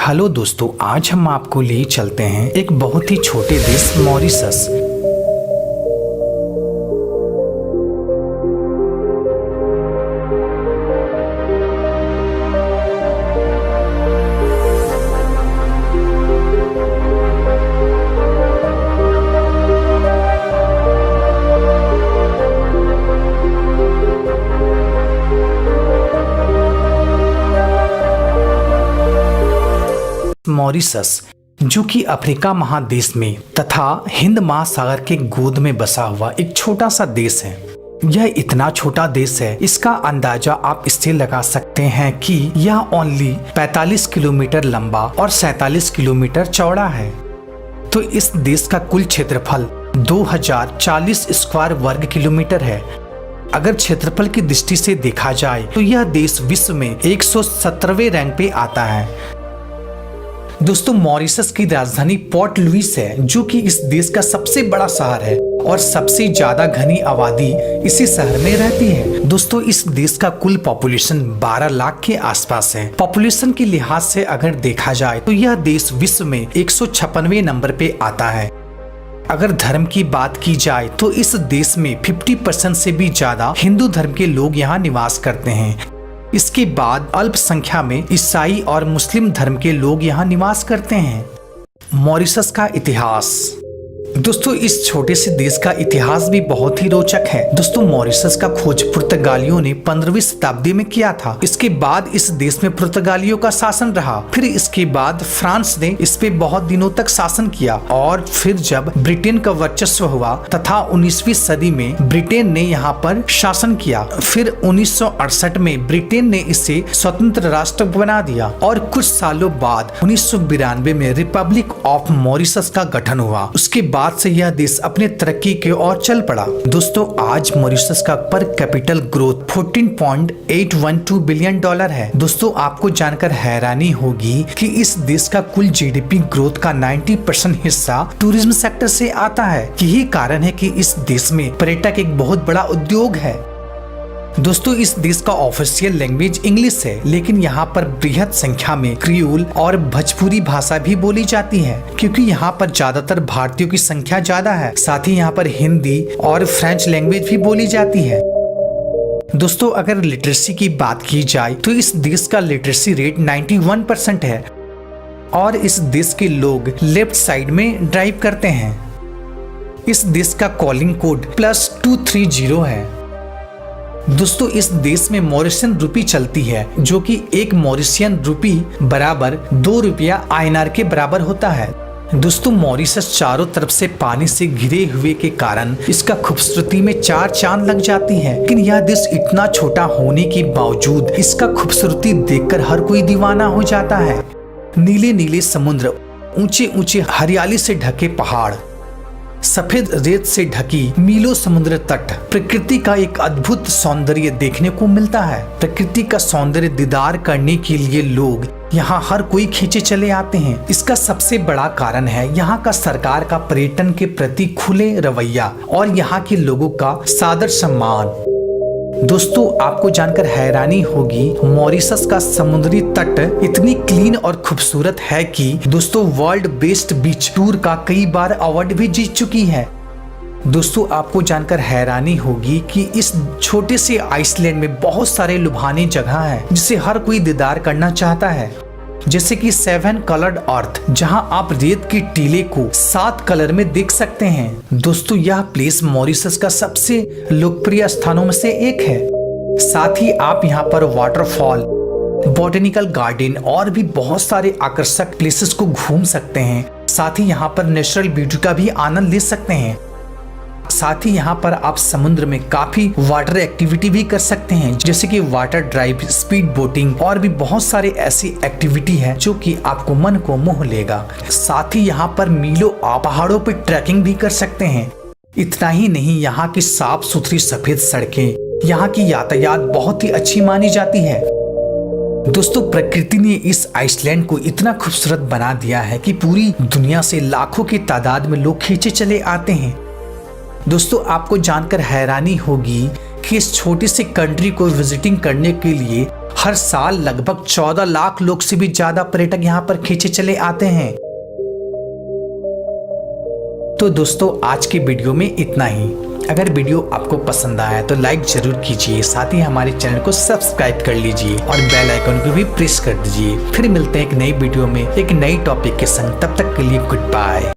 Hello दोस्तों, आज हम आपको ले चलते हैं एक बहुत ही छोटे देश मॉरिशस। मॉरिशस जो कि अफ्रीका महादेश में तथा हिंद महासागर के गोद में बसा हुआ एक छोटा सा देश है। यह इतना छोटा देश है, इसका अंदाजा आप इससे लगा सकते हैं कि यह ओनली 45 किलोमीटर लंबा और 47 किलोमीटर चौड़ा है। तो इस देश का कुल क्षेत्रफल 2040 स्क्वायर वर्ग किलोमीटर है। अगर क्षेत्रफल की दृष्टि से देखा जाए तो यह देश विश्व में 117वें रैंक पे आता है। दोस्तों, मॉरिशस की राजधानी पोर्ट लुइस है, जो कि इस देश का सबसे बड़ा शहर है और सबसे ज्यादा घनी आबादी इसी शहर में रहती है। दोस्तों, इस देश का कुल पॉपुलेशन 12 लाख के आसपास है। पॉपुलेशन के लिहाज से अगर देखा जाए तो यह देश विश्व में 156वें नंबर पे आता है। अगर धर्म की बात की जाए तो इस देश में 50% से भी ज्यादा हिंदू धर्म के लोग यहाँ निवास करते हैं। इसके बाद अल्प संख्या में ईसाई और मुस्लिम धर्म के लोग यहाँ निवास करते हैं। मॉरिशस का इतिहास। दोस्तों, इस छोटे से देश का इतिहास भी बहुत ही रोचक है। दोस्तों, मॉरिशस का खोज पुर्तगालियों ने 15वीं शताब्दी में किया था। इसके बाद इस देश में पुर्तगालियों का शासन रहा। फिर इसके बाद फ्रांस ने इस पे बहुत दिनों तक शासन किया और फिर जब ब्रिटेन का वर्चस्व हुआ तथा 19वीं सदी में ब्रिटेन ने यहाँ पर शासन किया। फिर 1968 में ब्रिटेन ने इसे स्वतंत्र राष्ट्र बना दिया और कुछ सालों बाद 1992 में रिपब्लिक ऑफ मॉरिशस का गठन हुआ। उसके बाद से यह देश अपने तरक्की के ओर चल पड़ा। दोस्तों, आज मॉरिशस का पर कैपिटल ग्रोथ 14.812 बिलियन डॉलर है। दोस्तों, आपको जानकर हैरानी होगी कि इस देश का कुल जीडीपी ग्रोथ का 90% हिस्सा टूरिज्म सेक्टर से आता है। यही कारण है कि इस देश में पर्यटक एक बहुत बड़ा उद्योग है। दोस्तों, इस देश का ऑफिशियल लैंग्वेज इंग्लिश है, लेकिन यहाँ पर बृहद संख्या में क्रियोल और भोजपुरी भाषा भी बोली जाती है, क्योंकि यहाँ पर ज्यादातर भारतीयों की संख्या ज्यादा है। साथ ही यहाँ पर हिंदी और फ्रेंच लैंग्वेज भी बोली जाती है। दोस्तों, अगर लिटरेसी की बात की जाए तो इस देश का लिटरेसी रेट 91% है और इस देश के लोग लेफ्ट साइड में ड्राइव करते हैं। इस देश का कॉलिंग कोड +230 है। दोस्तों, इस देश में मॉरिशियन रूपी चलती है, जो कि एक मॉरिशियन रूपी बराबर 2 रुपया INR के बराबर होता है। दोस्तों, मॉरिशस चारों तरफ से पानी से घिरे हुए के कारण इसका खूबसूरती में 4 चांद लग जाती है। लेकिन यह देश इतना छोटा होने के बावजूद इसका खूबसूरती देखकर हर कोई दीवाना हो जाता है। नीले नीले समुद्र, ऊंचे ऊंचे हरियाली से ढके पहाड़, सफेद रेत से ढकी मीलों समुद्र तट, प्रकृति का एक अद्भुत सौंदर्य देखने को मिलता है। प्रकृति का सौंदर्य दीदार करने के लिए लोग यहाँ हर कोई खींचे चले आते हैं। इसका सबसे बड़ा कारण है यहाँ का सरकार का पर्यटन के प्रति खुले रवैया और यहाँ के लोगों का सादर सम्मान। दोस्तों, आपको जानकर हैरानी होगी, मॉरिशस का समुद्री तट इतनी क्लीन और खूबसूरत है कि दोस्तों वर्ल्ड बेस्ट बीच टूर का कई बार अवार्ड भी जीत चुकी है। दोस्तों, आपको जानकर हैरानी होगी कि इस छोटे से आइसलैंड में बहुत सारे लुभाने जगह हैं जिसे हर कोई दीदार करना चाहता है, जैसे कि 7 कलर्ड अर्थ, जहां आप रेत की टीले को 7 कलर में देख सकते हैं। दोस्तों, यह प्लेस मॉरिशस का सबसे लोकप्रिय स्थानों में से एक है। साथ ही आप यहां पर वाटरफॉल, बॉटेनिकल गार्डन और भी बहुत सारे आकर्षक प्लेसेस को घूम सकते हैं। साथ ही यहाँ पर नेचुरल ब्यूटी का भी आनंद ले सकते हैं। साथ ही यहाँ पर आप समुद्र में काफी वाटर एक्टिविटी भी कर सकते हैं, जैसे कि वाटर ड्राइव, स्पीड बोटिंग और भी बहुत सारे ऐसी एक्टिविटी है जो कि आपको मन को मोह लेगा। साथ ही यहाँ पर मीलों आप पहाड़ों पर ट्रैकिंग भी कर सकते हैं। इतना ही नहीं, यहाँ की साफ सुथरी सफेद सड़कें, यहाँ की यातायात बहुत ही अच्छी मानी जाती है। दोस्तों, प्रकृति ने इस आइसलैंड को इतना खूबसूरत बना दिया है कि पूरी दुनिया से लाखों की तादाद में लोग खींचे चले आते हैं। दोस्तों, आपको जानकर हैरानी होगी कि इस छोटी सी कंट्री को विजिटिंग करने के लिए हर साल लगभग 14 लाख लोग से भी ज्यादा पर्यटक यहाँ पर खींचे चले आते हैं। तो दोस्तों आज की वीडियो में इतना ही। अगर वीडियो आपको पसंद आया तो लाइक जरूर कीजिए, साथ ही हमारे चैनल को सब्सक्राइब कर लीजिए और बेल आइकन को भी प्रेस कर दीजिए। फिर मिलते हैं एक नई वीडियो में एक नई टॉपिक के संग। तब तक के लिए गुड बाय।